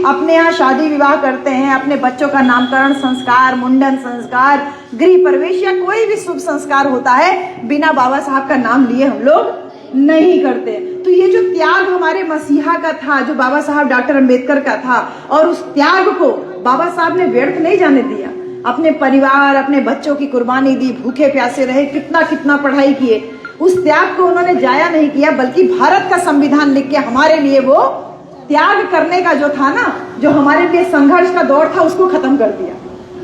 अपने यहाँ शादी विवाह करते हैं, अपने बच्चों का नामकरण संस्कार, मुंडन संस्कार, गृह प्रवेश या कोई भी शुभ संस्कार होता है, बिना बाबा साहब का नाम लिए हम लोग नहीं करते। तो ये जो त्याग हमारे मसीहा का था, जो बाबा साहब डॉक्टर अंबेडकर का था, और उस त्याग को बाबा साहब ने व्यर्थ नहीं जाने दिया। अपने परिवार, अपने बच्चों की कुर्बानी दी, भूखे प्यासे रहे, कितना कितना पढ़ाई किए, उस त्याग को उन्होंने जाया नहीं किया, बल्कि भारत का संविधान लिख के हमारे लिए वो त्याग करने का जो था ना, जो हमारे लिए संघर्ष का दौर था, उसको खत्म कर दिया।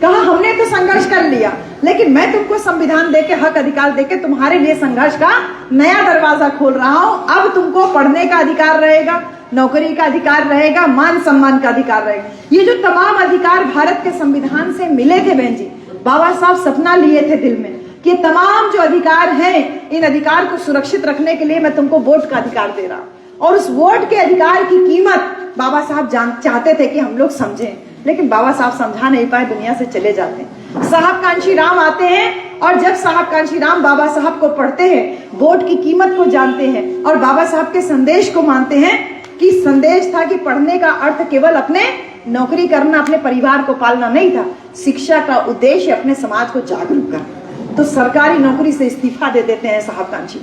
कहा हमने तो संघर्ष कर लिया, लेकिन मैं तुमको संविधान देके, हक अधिकार देके तुम्हारे लिए संघर्ष का नया दरवाजा खोल रहा हूं। अब तुमको पढ़ने का अधिकार रहेगा, नौकरी का अधिकार रहेगा, मान सम्मान का अधिकार रहेगा। ये जो तमाम अधिकार भारत के संविधान से मिले थे बहन जी, बाबा साहब सपना लिए थे दिल में कि तमाम जो अधिकार हैं, इन अधिकार को सुरक्षित रखने के लिए मैं तुमको वोट का अधिकार दे रहा हूं। और उस वोट के अधिकार की कीमत बाबा साहब चाहते थे कि हम लोग समझें, लेकिन बाबा साहब समझा नहीं पाए, दुनिया से चले जाते हैं। साहब कांशी राम आते हैं, और जब साहब कांशी राम बाबा साहब को पढ़ते हैं, वोट की कीमत को जानते हैं और बाबा साहब के संदेश को मानते हैं कि संदेश था कि पढ़ने का अर्थ केवल अपने नौकरी करना, अपने परिवार को पालना नहीं था। शिक्षा का उद्देश्य अपने समाज को जागरूक करना। तो सरकारी नौकरी से इस्तीफा दे देते हैं साहब कांशी,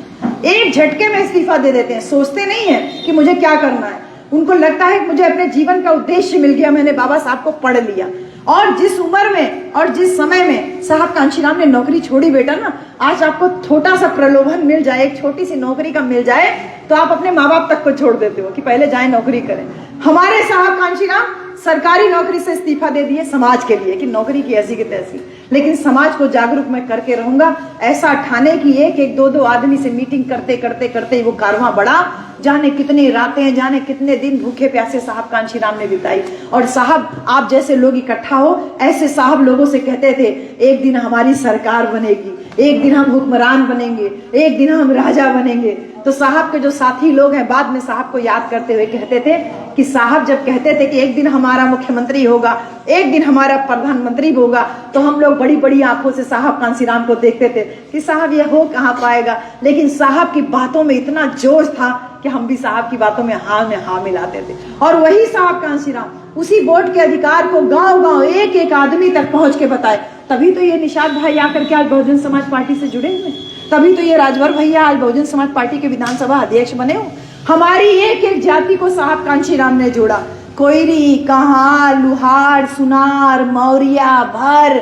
एक झटके में इस्तीफा दे देते हैं। सोचते नहीं है कि मुझे क्या करना है, उनको लगता है कि मुझे अपने जीवन का उद्देश्य मिल गया, मैंने बाबा साहब को पढ़ लिया। और जिस उम्र में और जिस समय में साहब कांशीराम ने नौकरी छोड़ी बेटा ना, आज आपको छोटा सा प्रलोभन मिल जाए, एक छोटी सी नौकरी का मिल जाए, तो आप अपने माँ बाप तक को छोड़ देते हो कि पहले जाए नौकरी करें। हमारे साहब कांशीराम सरकारी नौकरी से इस्तीफा दे दिए समाज के लिए कि नौकरी की ऐसी की तैसी, लेकिन समाज को जागरूक मैं करके रहूंगा, ऐसा ठाने की एक एक दो दो आदमी से मीटिंग करते करते करते वो कारवां बढ़ा। जाने कितनी रातें, जाने कितने दिन भूखे प्यासे साहब कांशीराम ने बिताई। और साहब आप जैसे लोग इकट्ठा हो, ऐसे साहब लोगों से कहते थे एक दिन हमारी सरकार बनेगी, एक दिन हम हुक्मरान बनेंगे, एक दिन हम राजा बनेंगे। तो साहब के जो साथी लोग हैं बाद में साहब को याद करते हुए कहते थे कि साहब जब कहते थे कि एक दिन हमारा मुख्यमंत्री होगा, एक दिन हमारा प्रधानमंत्री होगा, तो हम लोग बड़ी बड़ी आंखों से साहब कांशीराम को देखते थे कि साहब ये हो कहाँ पाएगा। लेकिन साहब की बातों में इतना जोश था कि हम भी साहब की बातों में हाँ मिलाते थे। और वही साहब कांशीराम उसी वोट के अधिकार को गांव गांव एक एक आदमी तक पहुंच के बताए। तभी तो ये निषाद भाई आकर के आज बहुजन समाज पार्टी से जुड़े हुए, तभी तो ये राजभर भैया आज बहुजन समाज पार्टी के विधानसभा अध्यक्ष बने हो। हमारी एक एक जाति को साहब कांशीराम ने जोड़ा। कोयरी, कहार, लुहार, सुनार, मौर्या, भर,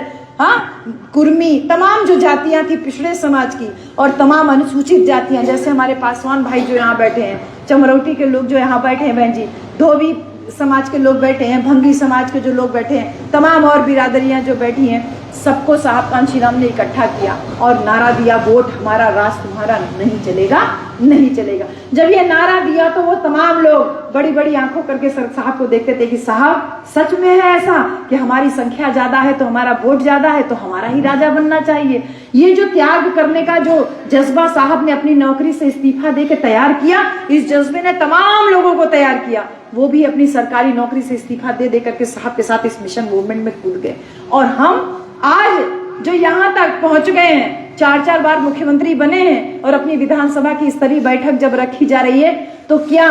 कुर्मी, तमाम जो जातियां थी पिछड़े समाज की, और तमाम अनुसूचित जातियां, जैसे हमारे पासवान भाई जो यहाँ बैठे हैं, चमरौटी के लोग जो यहाँ बैठे हैं बहन जी, धोबी समाज के लोग बैठे हैं, भंगी समाज के जो लोग बैठे हैं, तमाम और बिरादरियां जो बैठी हैं, सबको साहब कांशीराम ने इकट्ठा किया और नारा दिया, वोट हमारा, राज तुम्हारा, नहीं चलेगा, नहीं चलेगा। जब ये नारा दिया तो वो तमाम लोग बड़ी बड़ी आंखों करके साहब को देखते थे कि साहब सच में है ऐसा कि हमारी संख्या ज्यादा है तो हमारा वोट ज्यादा है तो हमारा ही राजा बनना चाहिए। ये जो त्याग करने का जो जज्बा साहब ने अपनी नौकरी से इस्तीफा दे के तैयार किया, इस जज्बे ने तमाम लोगों को तैयार किया। वो भी अपनी सरकारी नौकरी से इस्तीफा दे दे करके साहब के साथ इस मिशन मूवमेंट में कूद गए। और हम आज जो यहाँ तक पहुंच गए हैं, 4-4 बार मुख्यमंत्री बने हैं, और अपनी विधानसभा की स्तरीय बैठक जब रखी जा रही है तो क्या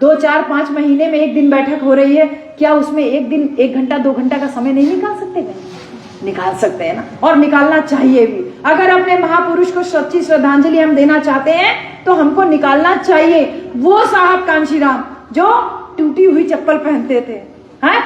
2-4-5 महीने में एक दिन बैठक हो रही है, क्या उसमें एक दिन 1 घंटा 2 घंटा का समय नहीं निकाल सकते? निकाल सकते हैं ना, और निकालना चाहिए भी। अगर अपने महापुरुष को सच्ची श्रद्धांजलि हम देना चाहते हैं तो हमको निकालना चाहिए। वो साहब कांशीराम जो टूटी हुई चप्पल पहनते थे,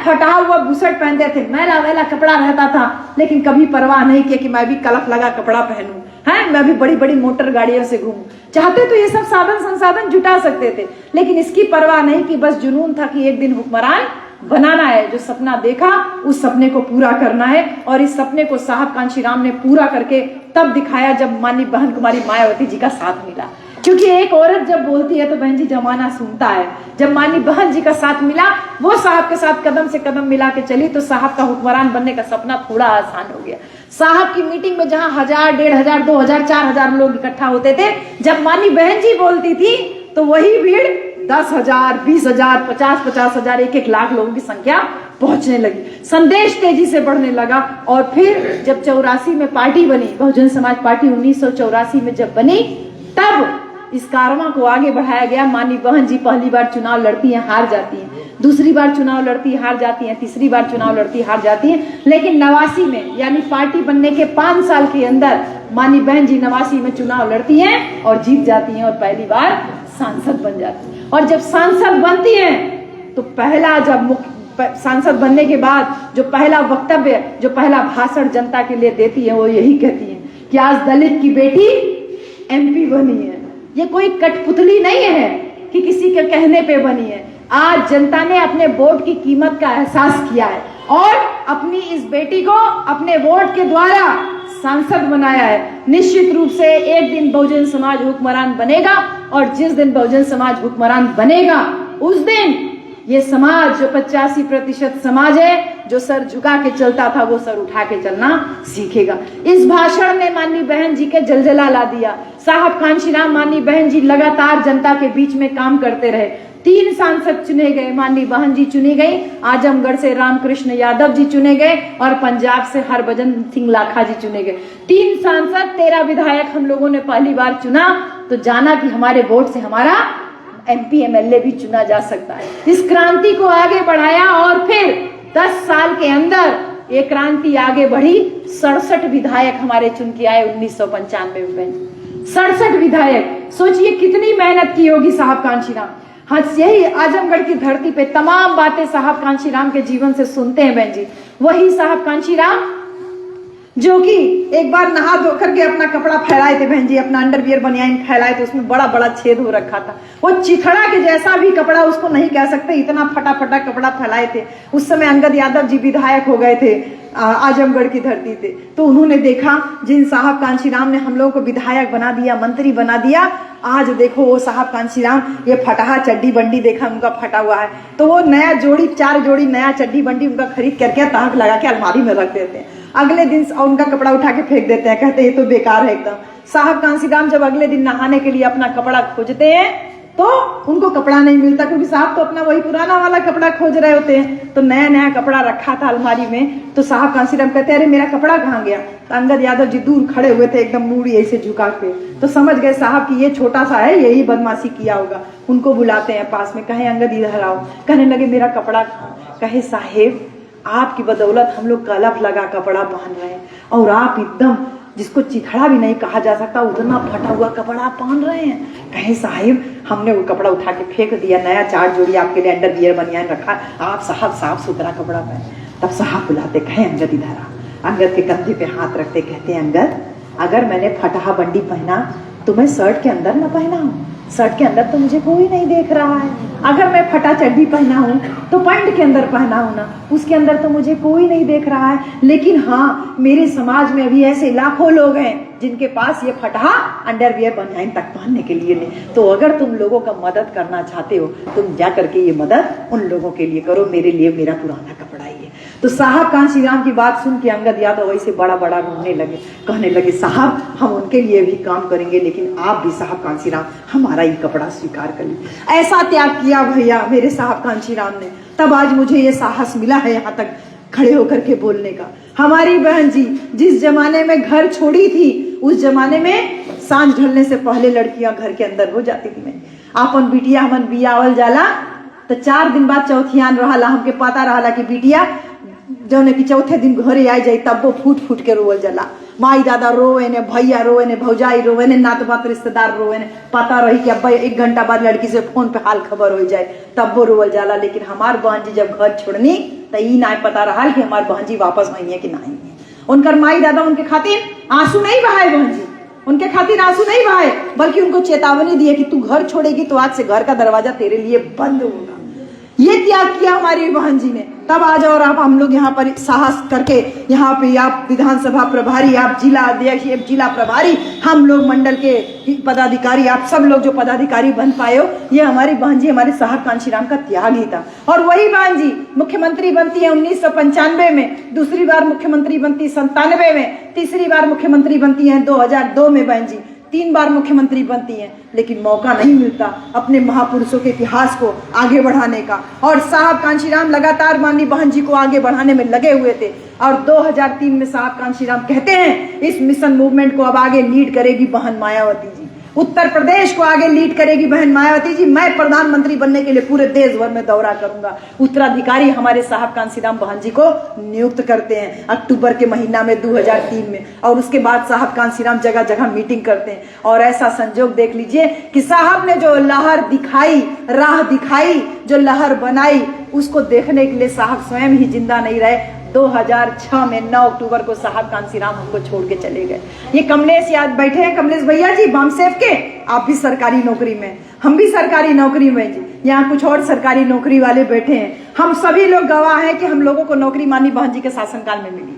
फटा हुआ बुशर्ट पहनते थे, मैला वैला कपड़ा रहता था, लेकिन कभी परवाह नहीं किया कि मैं भी कलफ लगा कपड़ा पहनूं, मैं भी बड़ी बड़ी मोटर गाड़ियों से घूमूं। चाहते तो ये सब साधन संसाधन जुटा सकते थे, लेकिन इसकी परवाह नहीं की। बस जुनून था कि एक दिन हुक्मरान बनाना है। जो सपना देखा उस सपने को पूरा करना है, और इस सपने को साहब कांशीराम ने पूरा करके तब दिखाया जब माननीय बहन कुमारी मायावती जी का साथ मिला। क्योंकि एक औरत जब बोलती है तो बहन जी जमाना सुनता है। जब माननीय बहन जी का साथ मिला, वो साहब के साथ कदम से कदम मिला के चली, तो साहब का हुक्मरान बनने का सपना थोड़ा आसान हो गया। साहब की मीटिंग में जहां 1000, 1500, 2000, 4000 लोग इकट्ठा होते थे, जब माननीय बहन जी बोलती थी तो वही भीड़ 10,000, 20,000, 50,000, 1 लाख लोगों की संख्या पहुंचने लगी। संदेश तेजी से बढ़ने लगा। और फिर जब 84 में पार्टी बनी, बहुजन समाज पार्टी 1984 में जब बनी, तब इस कारवां को आगे बढ़ाया गया। माननीय बहन जी पहली बार चुनाव लड़ती हैं, हार जाती हैं, दूसरी बार चुनाव लड़ती हार जाती हैं, तीसरी बार चुनाव लड़ती हार जाती हैं, लेकिन 89 में यानी पार्टी बनने के 5 साल के अंदर माननीय बहन जी 89 में चुनाव लड़ती हैं और जीत जाती हैं और पहली बार सांसद बन जाती हैं। और जब सांसद बनती हैं तो पहला सांसद बनने के बाद जो पहला वक्तव्य, जो पहला भाषण जनता के लिए देती है वो यही कहती है कि आज दलित की बेटी MP बनी है। ये कोई कठपुतली नहीं है कि किसी के कहने पे बनी है। आज जनता ने अपने वोट की कीमत का एहसास किया है और अपनी इस बेटी को अपने वोट के द्वारा सांसद बनाया है। निश्चित रूप से एक दिन बहुजन समाज हुक्मरान बनेगा और जिस दिन बहुजन समाज हुक्मरान बनेगा उस दिन ये समाज जो 85% समाज है, जो सर झुका के चलता था वो सर उठा के चलना सीखेगा। इस भाषण ने माननीय बहन जी के जलजला ला दिया। साहब कांशीराम माननीय बहन जी लगातार जनता के बीच में काम करते रहे। 3 सांसद चुने गए, माननीय बहन जी चुनी गई, आजमगढ़ से रामकृष्ण यादव जी चुने गए और पंजाब से हरभजन सिंह लाखा जी चुने गए। 3 सांसद 13 विधायक हम लोगों ने पहली बार चुना तो जाना कि हमारे वोट से हमारा MP MLA भी चुना जा सकता है। इस क्रांति को आगे बढ़ाया और फिर 10 साल के अंदर ये क्रांति आगे बढ़ी। 67 विधायक हमारे चुन के आए 1995 में। 67 विधायक, सोचिए कितनी मेहनत की होगी साहब कांशीराम। हाँ, यही आजमगढ़ की धरती पे तमाम बातें साहब कांशीराम के जीवन से सुनते हैं बहन जी। वही साहब कांशीराम जो कि एक बार नहा धो करके अपना कपड़ा फैलाए थे बहन जी, अपना अंडरवियर बनियान फैलाए थे, उसमें बड़ा बड़ा छेद हो रखा था। वो चिथड़ा के जैसा भी कपड़ा उसको नहीं कह सकते, इतना फटा फटा कपड़ा फैलाए थे। उस समय अंगद यादव जी विधायक हो गए थे आजमगढ़ की धरती पे, तो उन्होंने देखा जिन साहब कांशीराम ने हम लोगों को विधायक बना दिया, मंत्री बना दिया, आज देखो वो साहब कांशीराम ये फटाहा चड्डी बंडी देखा उनका फटा हुआ है, तो वो नया जोड़ी 4 जोड़ी नया चड्डी बंडी उनका खरीद करके ताक लगा के अलमारी में रख देते हैं। अगले दिन उनका कपड़ा उठा के फेंक देते हैं, कहते हैं ये तो बेकार है एकदम। साहब कांशीराम जब अगले दिन नहाने के लिए अपना कपड़ा खोजते हैं तो उनको कपड़ा नहीं मिलता, क्योंकि साहब तो अपना वही पुराना वाला कपड़ा खोज रहे होते हैं। तो नया नया कपड़ा रखा था अलमारी में, तो साहब कांशीराम कहते हैं अरे मेरा कपड़ा कहाँ गया। तो अंगद यादव जी दूर खड़े हुए थे एकदम मूड़ी ऐसे झुका के, तो समझ गए साहब कि ये छोटा सा है, यही बदमाशी किया होगा। उनको बुलाते हैं पास में, कहे अंगद इधर आओ। कहने लगे मेरा कपड़ा कहाँ। कहे साहेब आपकी बदौलत हम लोग कलफ लगा कपड़ा पहन रहे हैं और आप एकदम जिसको चिथड़ा भी नहीं कहा जा सकता उतना फटा हुआ कपड़ा पहन रहे हैं। कहे साहिब हमने वो कपड़ा उठा के फेंक दिया, नया 4 जोड़ी आपके लिए अंडरवियर बनियान रखा, आप साहब साफ सुथरा कपड़ा पहने। तब साहब बुलाते, कहे अंगद इधर आ। अंगद के कंधे पे हाथ रखते कहते हैं अंगद अगर मैंने फटाहा बंडी पहना तो मैं शर्ट के अंदर न पहना हूँ, शर्ट के अंदर तो मुझे कोई नहीं देख रहा है। अगर मैं फटा चड्डी पहना हूँ तो पैंट के अंदर पहना हूँ ना, उसके अंदर तो मुझे कोई नहीं देख रहा है। लेकिन हाँ, मेरे समाज में अभी ऐसे लाखों लोग हैं जिनके पास ये फटा अंडरवियर बनियान तक पहनने के लिए नहीं। तो अगर तुम लोगों का मदद करना चाहते हो तुम जा करके ये मदद उन लोगों के लिए करो, मेरे लिए मेरा पुराना कपड़ा ही है। तो साहब कांशीराम की बात सुन के अंगद यादव वैसे बड़ा बड़ा रोने लगे, कहने लगे साहब हम उनके लिए भी काम करेंगे, लेकिन आप भी साहब कांशीराम हमारा ये कपड़ा स्वीकार कर लीजिए। ऐसा त्याग किया भैया मेरे साहब कांशीराम ने, तब आज मुझे ये साहस मिला है यहाँ तक खड़े होकर के बोलने का। हमारी बहन जी जिस जमाने में घर छोड़ी थी उस जमाने में सांझ ढलने से पहले लड़कियां घर के अंदर हो जाती थी। मैं आपन बिटिया हमन बियावल जाला तो 4 दिन बाद चौथियान रहा, हमके पता रहा कि बिटिया जौने कि चौथे दिन घरे आ जाए तब वो फूट फूट के रोवल जाला। माई दादा रोवे ने, भैया रोवे ने, भौजाई रोवे ने, नात बात रिश्तेदार रोवे ने, पता रही कि अब 1 घंटा बाद लड़की से फोन पे हाल खबर हो जाए तब वो रोवल जाला। लेकिन हमार बहन जी जब घर छोड़नी तो ई ना पता रहा कि हमार बहन जी वापस आई है कि नहीं है। उनकर माई दादा उनके खातिर आंसू नहीं बहाए, बहन जी उनके खातिर आंसू नहीं बहाए, बल्कि उनको चेतावनी दिए कि तू घर छोड़ेगी तो आज से घर का दरवाजा तेरे लिए बंद होगा। ये त्याग किया हमारी बहन जी ने। तब आज और आप हम लोग यहाँ पर साहस करके यहाँ पे आप विधानसभा प्रभारी, आप जिला अध्यक्ष, जिला प्रभारी, हम लोग मंडल के पदाधिकारी, आप सब लोग जो पदाधिकारी बन पाए हो, ये हमारी बहन जी हमारे साहब कांशीराम का त्याग ही था। और वही बहन जी मुख्यमंत्री बनती है 1995 में, दूसरी बार मुख्यमंत्री बनती 97 में, तीसरी बार मुख्यमंत्री बनती है 2002 में। बहन जी 3 बार मुख्यमंत्री बनती हैं, लेकिन मौका नहीं मिलता अपने महापुरुषों के इतिहास को आगे बढ़ाने का। और साहब कांशीराम लगातार माननीय बहन जी को आगे बढ़ाने में लगे हुए थे। और 2003 में साहब कांशीराम कहते हैं इस मिशन मूवमेंट को अब आगे लीड करेगी बहन मायावती जी। उत्तर प्रदेश को आगे लीड करेगी बहन मायावती जी। मैं प्रधानमंत्री बनने के लिए पूरे देश भर में दौरा करूंगा। उत्तराधिकारी हमारे साहब कांसीराम बहन जी को नियुक्त करते हैं अक्टूबर के महीना में 2003 में, और उसके बाद साहब कांसीराम जगह जगह मीटिंग करते हैं। और ऐसा संजोग देख लीजिए कि साहब ने जो लहर दिखाई, राह दिखाई, जो लहर बनाई, उसको देखने के लिए साहब स्वयं ही जिंदा नहीं रहे। 2006 में 9 अक्टूबर को साहब कांसीराम हमको छोड़ के चले गए। ये कमलेश याद बैठे हैं, कमलेश भैया जी बामसेफ के, आप भी सरकारी नौकरी में, हम भी सरकारी नौकरी में जी, यहाँ कुछ और सरकारी नौकरी वाले बैठे हैं। हम सभी लोग गवाह हैं कि हम लोगों को नौकरी माननीय बहन जी के शासनकाल में मिली,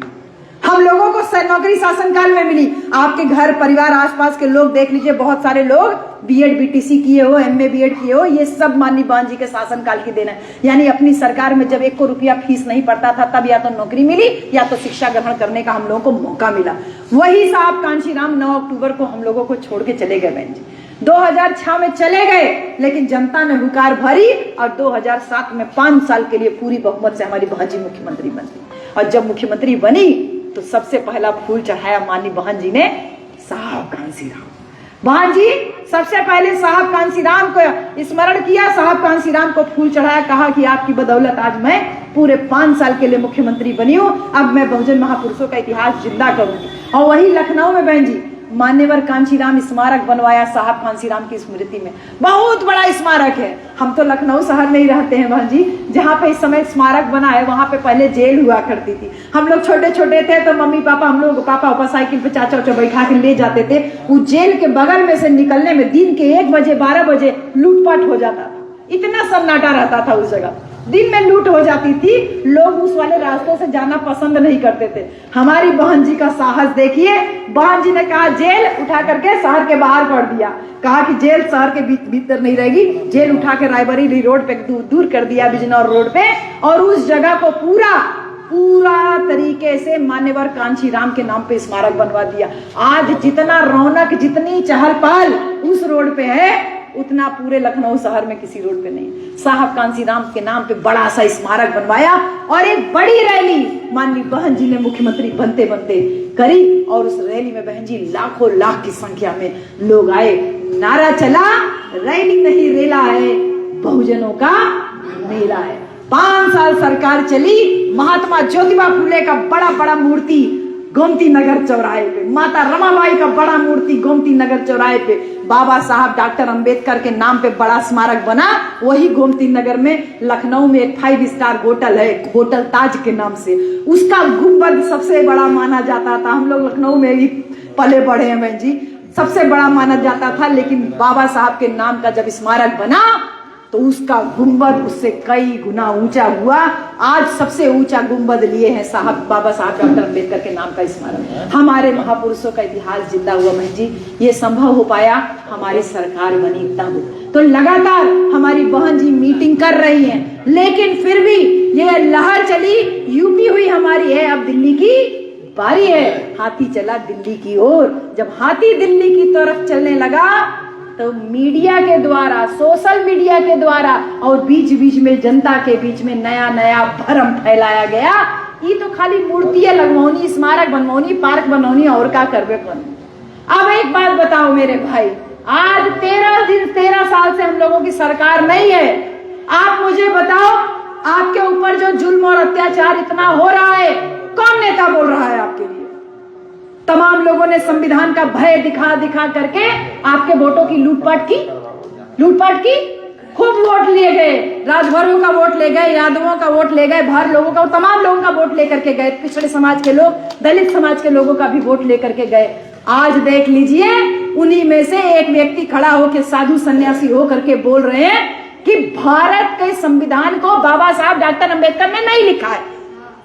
हम लोगों को नौकरी शासनकाल में मिली। आपके घर परिवार आसपास के लोग देख लीजिए, बहुत सारे लोग बीएड बीटीसी किए हो, एमए बीएड किए हो, ये सब माननीय बहन जी के शासनकाल की देन है। यानी अपनी सरकार में जब 1 को रुपया फीस नहीं पड़ता था, तब या तो नौकरी मिली या तो शिक्षा ग्रहण करने का हम लोगों को मौका मिला। वही साहब कांशीराम 9 अक्टूबर को हम लोगों को छोड़ के चले गए बहन जी। 2006 में चले गए, लेकिन जनता ने हुकार भरी और 2007 में 5 साल के लिए पूरी बहुमत से हमारी बहन जी मुख्यमंत्री बनी। और जब मुख्यमंत्री बनी तो सबसे पहला फूल चढ़ाया माननीय बहन जी ने साहब कांसीराम। बहन जी सबसे पहले साहब कांसीराम को स्मरण किया, साहब कांसीराम को फूल चढ़ाया, कहा कि आपकी बदौलत आज मैं पूरे 5 साल के लिए मुख्यमंत्री बनी हूं, अब मैं बहुजन महापुरुषों का इतिहास जिंदा करूंगी। और वही लखनऊ में बहन जी मान्यवर कांशीराम स्मारक बनवाया साहब कांसीराम की स्मृति में। बहुत बड़ा स्मारक है। हम तो लखनऊ शहर में ही रहते हैं बहन जी, जहाँ पे इस समय स्मारक बना है वहां पे पहले जेल हुआ करती थी। हम लोग छोटे छोटे थे तो मम्मी पापा, हम लोग पापा साइकिल पे चाचा उचा बैठा के ले जाते थे। उस जेल के बगल में से निकलने में दिन के 1 बजे 12 बजे लूटपाट हो जाता था। इतना सन्नाटा रहता था उस जगह, दिन में लूट हो जाती थी, लोग उस वाले रास्तों से जाना पसंद नहीं करते थे। हमारी बहन जी का साहस देखिए, बहन जी ने कहा जेल उठा करके शहर के बाहर कर दिया, कहा कि जेल शहर के भीतर नहीं रहेगी, जेल उठा के रायबरेली रोड पे दूर कर दिया, बिजनौर रोड पे, और उस जगह को पूरा तरीके से मान्यवर कांशीराम के नाम पे स्मारक बनवा दिया। आज जितना रौनक, जितनी चहल पहल उस रोड पे है, उतना पूरे लखनऊ शहर में किसी रोड पे नहीं। साहब कांसीराम के नाम पे बड़ा सा स्मारक बनवाया और एक बड़ी रैली माननीय बहन जी ने मुख्यमंत्री बनते बनते करी, और उस रैली में बहन जी लाखों लाख की संख्या में लोग आए। नारा चला, रैली नहीं रेला है, बहुजनों का मेला है। 5 साल सरकार चली। महात्मा ज्योतिबा फुले का बड़ा बड़ा मूर्ति गोमती नगर चौराहे पे, माता रमाबाई का बड़ा मूर्ति गोमती नगर चौराहे पे, बाबा साहब डॉक्टर अंबेडकर के नाम पे बड़ा स्मारक बना वही गोमती नगर में। लखनऊ में एक 5 स्टार होटल है, होटल ताज के नाम से, उसका गुंबद सबसे बड़ा माना जाता था। हम लोग लखनऊ में ही पले बढ़े हैं बहन जी, सबसे बड़ा माना जाता था। लेकिन बाबा साहब के नाम का जब स्मारक बना तो उसका गुंबद उससे कई गुना ऊंचा हुआ। आज सबसे ऊंचा गुंबद लिए हैं साहब, बाबा साहब डॉक्टर अंबेडकर के नाम का स्मारक। हमारे महापुरुषों का इतिहास जिंदा हुआ बहन जी। ये संभव हो पाया हमारी सरकार बनी तब। तो लगातार हमारी बहन जी मीटिंग कर रही हैं, लेकिन फिर भी ये लहर चली, यूपी हुई हमारी है, अब दिल्ली की बारी है। हाथी चला दिल्ली की ओर। जब हाथी दिल्ली की तरफ चलने लगा तो मीडिया के द्वारा, सोशल मीडिया के द्वारा और बीच बीच में जनता के बीच में नया नया भ्रम फैलाया गया। ये तो खाली मूर्तियां लगवानी, स्मारक बनवानी, पार्क बनवानी, और क्या करबे कौन। अब एक बात बताओ मेरे भाई, आज 13 साल से हम लोगों की सरकार नहीं है। आप मुझे बताओ, आपके ऊपर जो जुल्म और अत्याचार इतना हो रहा है, कौन नेता बोल रहा है आपके लिए? तमाम लोगों ने संविधान का भय दिखा दिखा करके आपके वोटों की लूटपाट की। खूब वोट लिए गए, राजभरों का वोट ले गए, यादवों का वोट ले गए, भर लोगों का, तमाम लोगों का वोट लेकर के गए। पिछड़े समाज के लोग, दलित समाज के लोगों का भी वोट लेकर के गए। आज देख लीजिए, उन्हीं में से एक व्यक्ति खड़ा होकर साधु सन्यासी होकर के बोल रहे हैं कि भारत के संविधान को बाबा साहब डॉक्टर अंबेडकर ने नहीं लिखा है,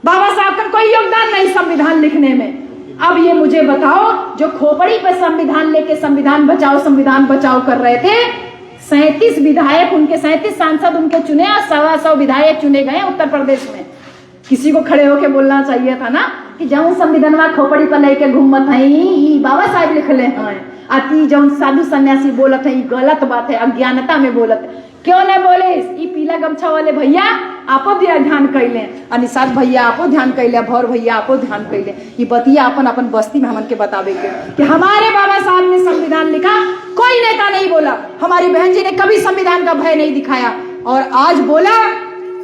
बाबा साहब का कोई योगदान नहीं संविधान लिखने में। अब ये मुझे बताओ, जो खोपड़ी पर संविधान लेके संविधान बचाओ कर रहे थे, 37 विधायक, उनके 37 सांसद उनके चुने और 125 विधायक चुने गए उत्तर प्रदेश में। किसी को खड़े होके बोलना चाहिए था ना कि जौन संविधानवा खोपड़ी पर लेके घूमत है, बाबा साहब लिख ले हैं, अति जौन साधु सन्यासी बोलत है, गलत बात है, अज्ञानता में बोलत है। क्यों न बोले ई पीला गमछा वाले भैया आपो ध्यान कैले, निषाद भैया आपो ध्यान कैले, भौर भैया आपो ध्यान कैले। ये बतिया अपन अपन बस्ती में हमन के बतावे के कि हमारे बाबा साहब ने संविधान लिखा, कोई नेता नहीं बोला। हमारी बहन जी ने कभी संविधान का भय नहीं दिखाया, और आज बोला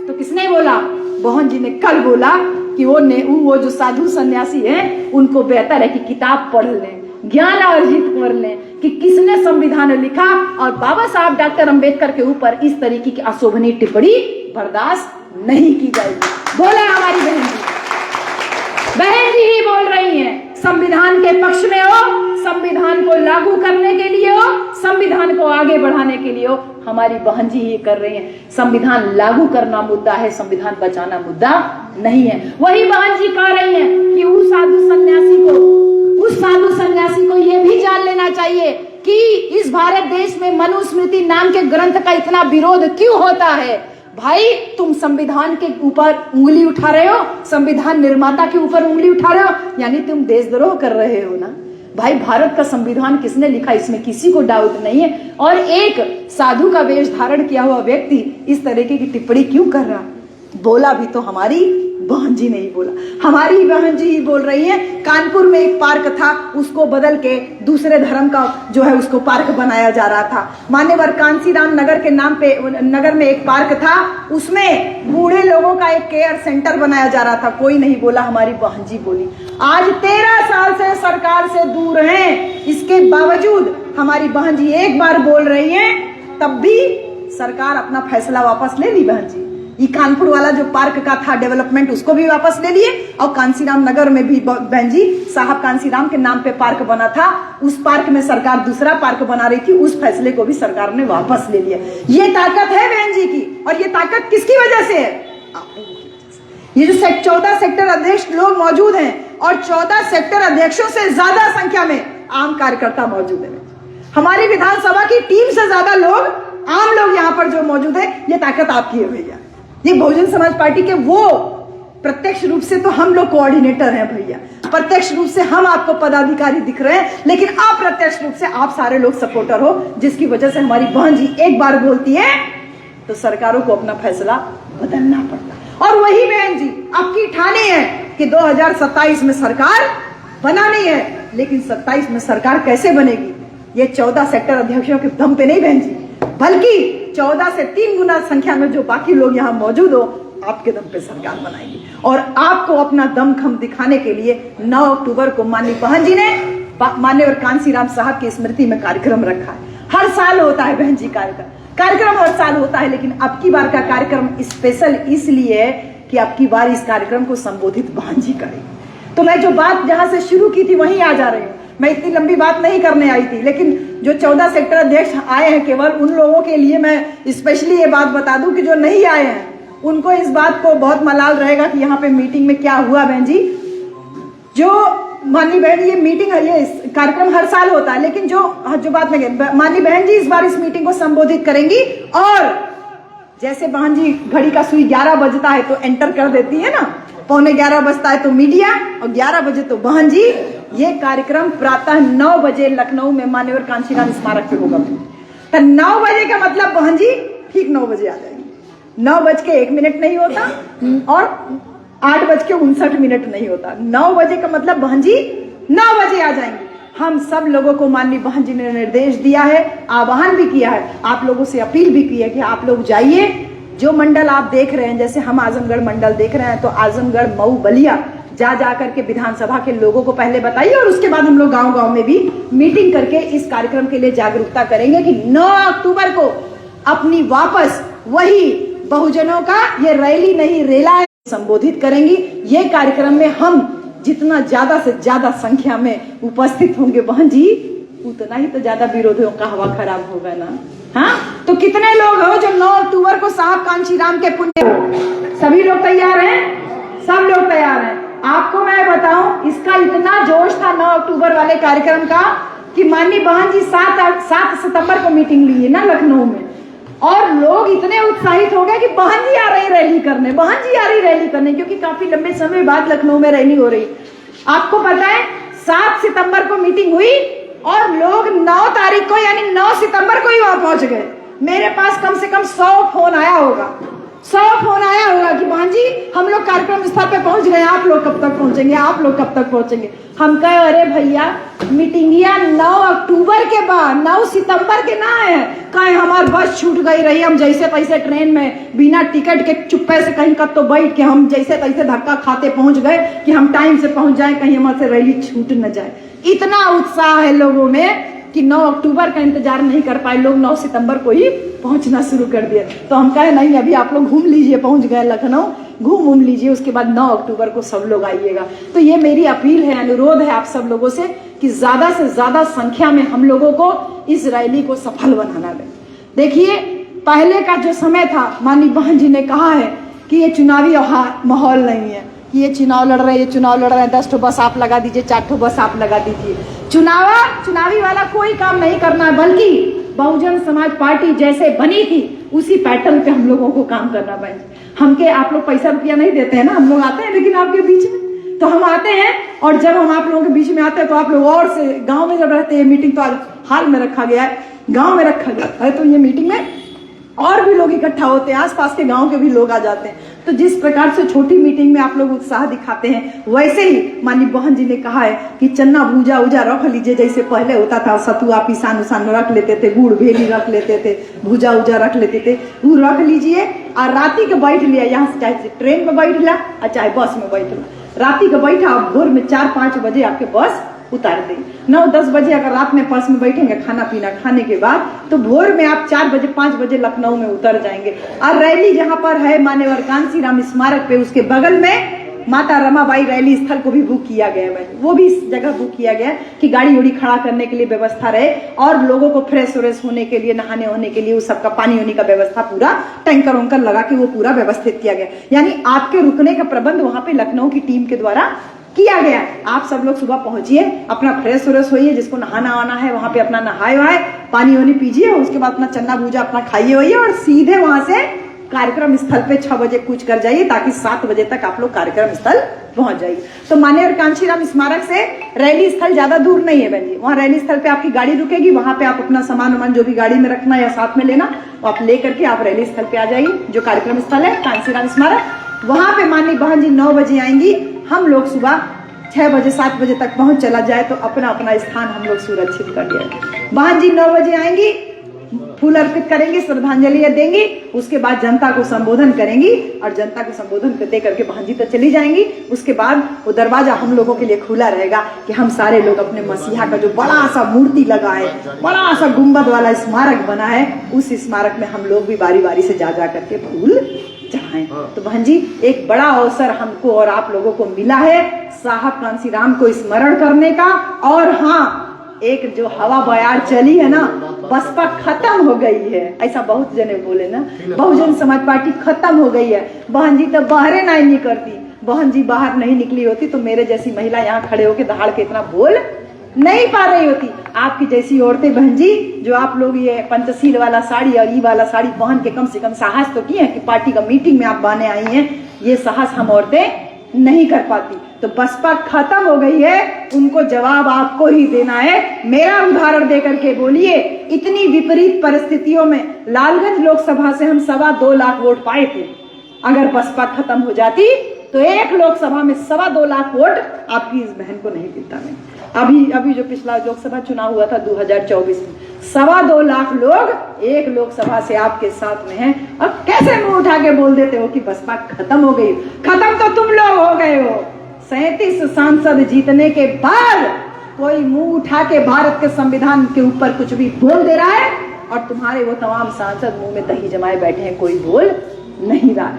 तो किसने बोला? बहन जी ने कल बोला कि वो जो साधु सन्यासी हैं उनको बेहतर है कि किताब पढ़ लें, ज्ञान अर्जित कर लें कि किसने संविधान लिखा, और बाबा साहब डॉक्टर अंबेडकर के ऊपर इस तरीके की अशोभनीय टिप्पणी बर्दाश्त नहीं की जाएगी। बोला हमारी बहन जी ही बोल रही हैं, संविधान के पक्ष में हो, संविधान को लागू करने के लिए हो, संविधान को आगे बढ़ाने के लिए हो, हमारी बहन जी ही कर रही हैं। संविधान लागू करना मुद्दा है, संविधान बचाना मुद्दा नहीं है। वही बहन जी कह रही हैं कि उस साधु सन्यासी को ये भी जान लेना चाहिए कि इस भारत देश में मनुस्मृति नाम के ग्रंथ का इतना विरोध क्यों होता है। भाई तुम संविधान के ऊपर उंगली उठा रहे हो, संविधान निर्माता के ऊपर उंगली उठा रहे हो, यानी तुम देशद्रोह कर रहे हो ना। भाई भारत का संविधान किसने लिखा, इसमें किसी को डाउट नहीं है। और एक साधु का वेश धारण किया हुआ व्यक्ति इस तरीके की टिप्पणी क्यों कर रहा? बोला भी तो हमारी बहन जी नहीं बोला, हमारी बहन जी ही बोल रही है। कानपुर में एक पार्क था, उसको बदल के दूसरे धर्म का जो है उसको पार्क बनाया जा रहा था। मान्यवर कांसीराम नगर के नाम पे नगर में एक पार्क था, उसमें बूढ़े लोगों का एक केयर सेंटर बनाया जा रहा था, कोई नहीं बोला, हमारी बहन जी बोली। आज 13 साल से सरकार से दूर हैं, इसके बावजूद हमारी बहन जी एक बार बोल रही है, तब भी सरकार अपना फैसला वापस ले ली। बहन जी ये कानपुर वाला जो पार्क का था डेवलपमेंट उसको भी वापस ले लिए, और कांसीराम नगर में भी बहन जी साहब कांसीराम के नाम पे पार्क बना था, उस पार्क में सरकार दूसरा पार्क बना रही थी, उस फैसले को भी सरकार ने वापस ले लिया। ये ताकत है बहन जी की, और ये ताकत किसकी वजह से है? ये जो 14 सेक्टर अध्यक्ष लोग मौजूद हैं, और 14 सेक्टर अध्यक्षों से ज्यादा संख्या में आम कार्यकर्ता मौजूद है। हमारी विधानसभा की टीम से ज्यादा लोग, आम लोग यहाँ पर जो मौजूद है, ये ताकत आपकी है भैया। ये बहुजन समाज पार्टी के वो प्रत्यक्ष रूप से तो हम लोग कोऑर्डिनेटर हैं भैया, प्रत्यक्ष रूप से हम आपको पदाधिकारी दिख रहे हैं, लेकिन अप्रत्यक्ष रूप से आप सारे लोग सपोर्टर हो, जिसकी वजह से हमारी बहन जी एक बार बोलती है तो सरकारों को अपना फैसला बदलना पड़ता। और वही बहन जी आपकी ठानी है कि 2027 में सरकार बनानी है, लेकिन 27 में सरकार कैसे बनेगी? ये 14 सेक्टर अध्यक्षों के दम पे नहीं बहन जी, बल्कि 14 से 3 गुना संख्या में जो बाकी लोग यहाँ मौजूद हो, आपके दम पे सरकार बनाएगी। और आपको अपना दमखम दिखाने के लिए 9 अक्टूबर को माननीय बहन जी ने मान्यवर कांसीराम साहब की स्मृति में कार्यक्रम रखा है। हर साल होता है बहन जी कार्यक्रम हर साल होता है, लेकिन अब की बार का कार्यक्रम स्पेशल इसलिए है कि अब की बार इस कार्यक्रम को संबोधित बहन जी करेंगे। तो मैं जो बात जहां से शुरू की थी वहीं आ जा रही हूँ। मैं इतनी लंबी बात नहीं करने आई थी, लेकिन जो 14 सेक्टर अध्यक्ष आए हैं, केवल उन लोगों के लिए मैं स्पेशली ये बात बता दूं कि जो नहीं आए हैं उनको इस बात को बहुत मलाल रहेगा कि यहाँ पे मीटिंग में क्या हुआ। बहन जी जो माननीय बहन, ये मीटिंग है, ये कार्यक्रम हर साल होता है, लेकिन जो बात लगे माननीय बहन जी इस बार इस मीटिंग को संबोधित करेंगी। और जैसे बहन जी घड़ी का सुई 11 बजता है तो एंटर कर देती है ना, 11:15 बजता है तो मीडिया, और 11 बजे तो बहन जी। ये कार्यक्रम प्रातः 9 बजे लखनऊ में मान्यवर कांसीराम स्मारक पे होगा। तो 9 बजे का मतलब बहन जी ठीक 9 बजे आ जाएंगे। 9:01 नहीं होता और 8:59 नहीं होता। 9 बजे का मतलब बहन जी 9 बजे आ जाएंगे। हम सब लोगों को माननीय बहन जी ने निर्देश दिया है, आह्वान भी किया है, आप लोगों से अपील भी की है कि आप लोग जाइए। जो मंडल आप देख रहे हैं, जैसे हम आजमगढ़ मंडल देख रहे हैं, तो आजमगढ़, मऊ, बलिया जा करके विधानसभा के लोगों को पहले बताइए, और उसके बाद हम लोग गांव-गांव में भी मीटिंग करके इस कार्यक्रम के लिए जागरूकता करेंगे कि 9 अक्टूबर को अपनी वापस वही बहुजनों का ये रैली नहीं रेला संबोधित करेंगी। ये कार्यक्रम में हम जितना ज्यादा से ज्यादा संख्या में उपस्थित होंगे बहन जी, उतना ही तो ज्यादा विरोधियों का हवा खराब होगा ना। हाँ, तो कितने लोग हो जो 9 अक्टूबर को साहब कांशीराम के पुण्य, सभी लोग तैयार हैं? सब लोग तैयार हैं। आपको मैं बताऊं, इसका इतना जोश था 9 अक्टूबर वाले कार्यक्रम का कि माननीय बहन जी 7 सितंबर को मीटिंग ली है ना लखनऊ में, और लोग इतने उत्साहित हो गए कि बहन जी आ रही रैली करने, बहन जी आ रही रैली करने, क्योंकि काफी लंबे समय बाद लखनऊ में रैली हो रही। आपको पता है 7 सितंबर को मीटिंग हुई और लोग 9 तारीख को यानी 9 सितंबर को ही वहां पहुंच गए। मेरे पास कम से कम 100 फोन आया होगा, 100 फोन आया होगा कि बहन जी हम लोग कार्यक्रम स्थल पे पहुंच गए, आप लोग कब तक पहुंचेंगे, आप लोग कब तक पहुंचेंगे। हम कहे अरे भैया मीटिंगिया 9 अक्टूबर के बाद, 9 सितंबर के ना है, कहे हमारी बस छूट गई रही, हम जैसे तैसे ट्रेन में बिना टिकट के चुप्पे से कहीं कब तो बैठ के हम जैसे तैसे धक्का खाते पहुंच गए कि हम टाइम से पहुंच जाए, कहीं हमारे से रैली छूट न जाए। इतना उत्साह है लोगों में कि 9 अक्टूबर का इंतजार नहीं कर पाए लोग, 9 सितंबर को ही पहुंचना शुरू कर दिया। तो हम कहे नहीं, अभी आप लोग घूम लीजिए, पहुंच गए लखनऊ, घूम लीजिए, उसके बाद 9 अक्टूबर को सब लोग आइएगा। तो ये मेरी अपील है, अनुरोध है आप सब लोगों से कि ज्यादा से ज्यादा संख्या में हम लोगों को इस रैली को सफल बनाना है। देखिए पहले का जो समय था, माननीय बहन जी ने कहा है कि ये चुनावी माहौल नहीं है, कि ये चुनाव लड़ रहे हैं, ये चुनाव लड़ रहे हैं, 10 ठो बस आप लगा दीजिए, 4 ठो बस आप लगा दीजिए। चुनावी वाला कोई काम नहीं करना है, बल्कि बहुजन समाज पार्टी जैसे बनी थी उसी पैटर्न पे हम लोगों को काम करना पड़ेगा। हमके आप लोग पैसा रुपया नहीं देते हैं ना, हम लोग आते हैं लेकिन आपके बीच में तो हम आते हैं, और जब हम आप लोगों के बीच में आते हैं तो आप लोग और से गांव में जब रहते हैं, मीटिंग तो हाल में रखा गया है, गांव में रखा गया है, तो ये मीटिंग में और भी लोग इकट्ठा होते हैं, आसपास के गांव के भी लोग आ जाते हैं। तो जिस प्रकार से छोटी मीटिंग में आप लोग उत्साह दिखाते हैं, वैसे ही माननीय बहन जी ने कहा है कि चन्ना भूजा उजा रख लीजिए, जैसे पहले होता था, सतुआ पिसान उसान रख लेते थे, गुड़ भेली रख लेते थे, भूजा उजा रख लेते थे, वो रख लीजिए। और राती के बैठ लिया, यहाँ से चाहे ट्रेन में बैठ ला और चाहे बस में बैठ ला, राती के बैठा, भोर में 4-5 बजे आपके बस उतार दें। 9-10 बजे अगर रात में बस में बैठेंगे खाना पीना खाने के बाद, तो भोर में आप 4 बजे 5 बजे लखनऊ में उतर जाएंगे। और रैली जहाँ पर है मान्यवर कांसीराम स्मारक पे, उसके बगल में माता रमाबाई रैली स्थल को भी बुक किया गया है, वो भी इस जगह बुक किया गया कि गाड़ी उड़ी खड़ा करने के लिए व्यवस्था रहे, और लोगों को फ्रेश व्रेश होने के लिए, नहाने होने के लिए, उस सबका पानी होने का व्यवस्था पूरा टैंकर वैंकर लगा के वो पूरा व्यवस्थित किया गया। यानी आपके रुकने का प्रबंध वहां पे लखनऊ की टीम के द्वारा किया गया। आप सब लोग सुबह पहुंचिए, अपना फ्रेश व्रेश होइए, जिसको नहाना आना है वहां पे अपना नहाए वहाए, पानी वानी पीजिए, उसके बाद अपना चन्ना भूजा अपना खाइए होइए, और सीधे वहां से कार्यक्रम स्थल पे 6 बजे कूच कर जाइए, ताकि 7 बजे तक आप लोग कार्यक्रम स्थल पहुंच जाइए। तो मान्यवर कांशीराम स्मारक से रैली स्थल ज्यादा दूर नहीं है बहन जी, वहां रैली स्थल पे आपकी गाड़ी रुकेगी, वहां पे आप अपना सामान जो भी गाड़ी में रखना या साथ में लेना, वो आप लेकर के आप रैली स्थल पे आ जाइए, जो कार्यक्रम स्थल है कांशीराम स्मारक। वहां पे माननीय बहन जी 9 बजे आएंगी, हम लोग सुबह 6 बजे 7 बजे तक पहुंच चला जाए तो अपना अपना स्थान हम लोग सुरक्षित कर लिया। बहन जी 9 बजे आएंगी, फूल अर्पित करेंगे, श्रद्धांजलि देंगी, उसके बाद जनता को संबोधन करेंगी, और जनता को संबोधन दे करके बहन जी तो चली जाएंगी। उसके बाद वो दरवाजा हम लोगों के लिए खुला रहेगा कि हम सारे लोग अपने मसीहा का जो बड़ा सा मूर्ति लगा है, बड़ा सा गुंबद वाला स्मारक बना है, उस स्मारक में हम लोग भी बारी बारी से जा करके फूल चढ़ाएं। तो बहन जी एक बड़ा अवसर हमको और आप लोगों को मिला है साहब कांसीराम को स्मरण करने का। और हाँ, एक जो हवा बयार चली है ना, बसपा खत्म हो गई है, ऐसा बहुत जने बोले ना, बहुजन समाज पार्टी खत्म हो गई है। बहन जी तो बाहर नहीं करती, बहन जी बाहर नहीं निकली होती तो मेरे जैसी महिला यहाँ खड़े होके दहाड़ के इतना बोल नहीं पा रही होती। आपकी जैसी औरतें बहन जी, जो आप लोग ये पंचशील वाला साड़ी और ये वाला साड़ी पहन के कम से कम साहस तो किए हैं कि पार्टी का मीटिंग में आप बहाने आई हैं, ये साहस हम औरतें नहीं कर पाती। तो बसपा खत्म हो गई है, उनको जवाब आपको ही देना है। मेरा उदाहरण देकर के बोलिए, इतनी विपरीत परिस्थितियों में लालगंज लोकसभा से हम 2.25 लाख वोट पाए थे। अगर बसपा खत्म हो जाती तो एक लोकसभा में 2.25 लाख वोट आपकी इस बहन को नहीं मिलता। अभी जो पिछला लोकसभा चुनाव हुआ था 2024 में, 2.25 लाख लोग एक लोकसभा से आपके साथ में हैं। अब कैसे मुंह उठा के बोल देते हो कि बसपा खत्म हो गई? खत्म तो तुम लोग हो गए हो। 37 सांसद जीतने के बाद कोई मुंह उठा के भारत के संविधान के ऊपर कुछ भी बोल दे रहा है, और तुम्हारे वो तमाम सांसद मुंह में दही जमाए बैठे हैं, कोई बोल नहीं रहा।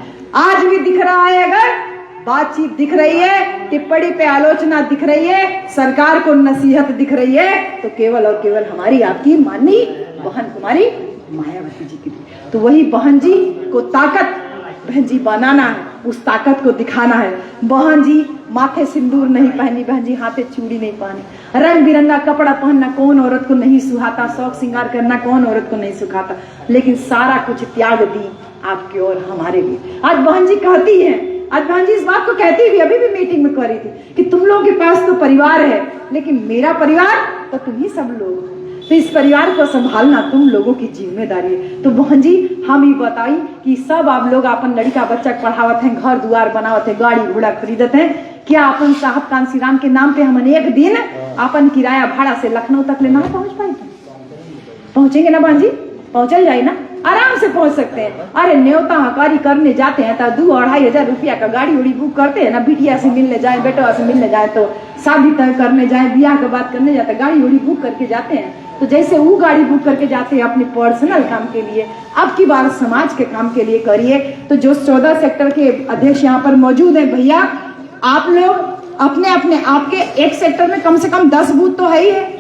आज भी दिख रहा है, अगर बातचीत दिख रही है, टिप्पणी पे आलोचना दिख रही है, सरकार को नसीहत दिख रही है, तो केवल और केवल हमारी आपकी माननीय बहन कुमारी मायावती जी की। तो वही बहन जी को ताकत बहन जी बनाना है, उस ताकत को दिखाना है। बहन जी माथे सिंदूर नहीं पहनी, बहन जी हाथे चूड़ी नहीं पहनी, रंग बिरंगा कपड़ा पहनना कौन औरत को नहीं सुहाता, शौक श्रृंगार करना कौन औरत को नहीं सुखाता, लेकिन सारा कुछ त्याग दी आपके और हमारे लिए। आज बहन जी कहती है, आज बहन जी इस बात को कहती हुई अभी भी मीटिंग में कह रही थी कि तुम लोगों के पास तो परिवार है, लेकिन मेरा परिवार तो तुम ही सब लोग। तो इस परिवार को संभालना तुम लोगों की जिम्मेदारी है। तो बहन जी हम ही बताई कि सब आप लोग अपन लड़का बच्चा पढ़ावत हैं, घर द्वार बनावत है, गाड़ी घोड़ा खरीदत हैं, क्या अपन साहब कांसी राम के नाम पे हमन एक दिन अपन किराया भाड़ा से लखनऊ तक ले ना पहुंच पाएंगे? पहुंचेंगे ना बहन जी? पहुंचल जाए ना, आराम से पहुंच सकते हैं। अरे न्योता हकारी करने जाते हैं तो 2-2,500 रुपया का गाड़ी उड़ी बुक करते हैं ना, बिटिया से मिलने जाए, बेटवा से मिलने जाए, तो शादी तय करने जाए, ब्याह के बाद करने जाते, गाड़ी उड़ी बुक करके जाते हैं। तो जैसे वो गाड़ी बुक करके जाते हैं अपने पर्सनल काम के लिए, अब की बार समाज के काम के लिए करिए। तो जो 14 सेक्टर के अध्यक्ष यहाँ पर मौजूद है, भैया आप लोग अपने अपने आपके एक सेक्टर में कम से कम 10 बूथ तो है ही है,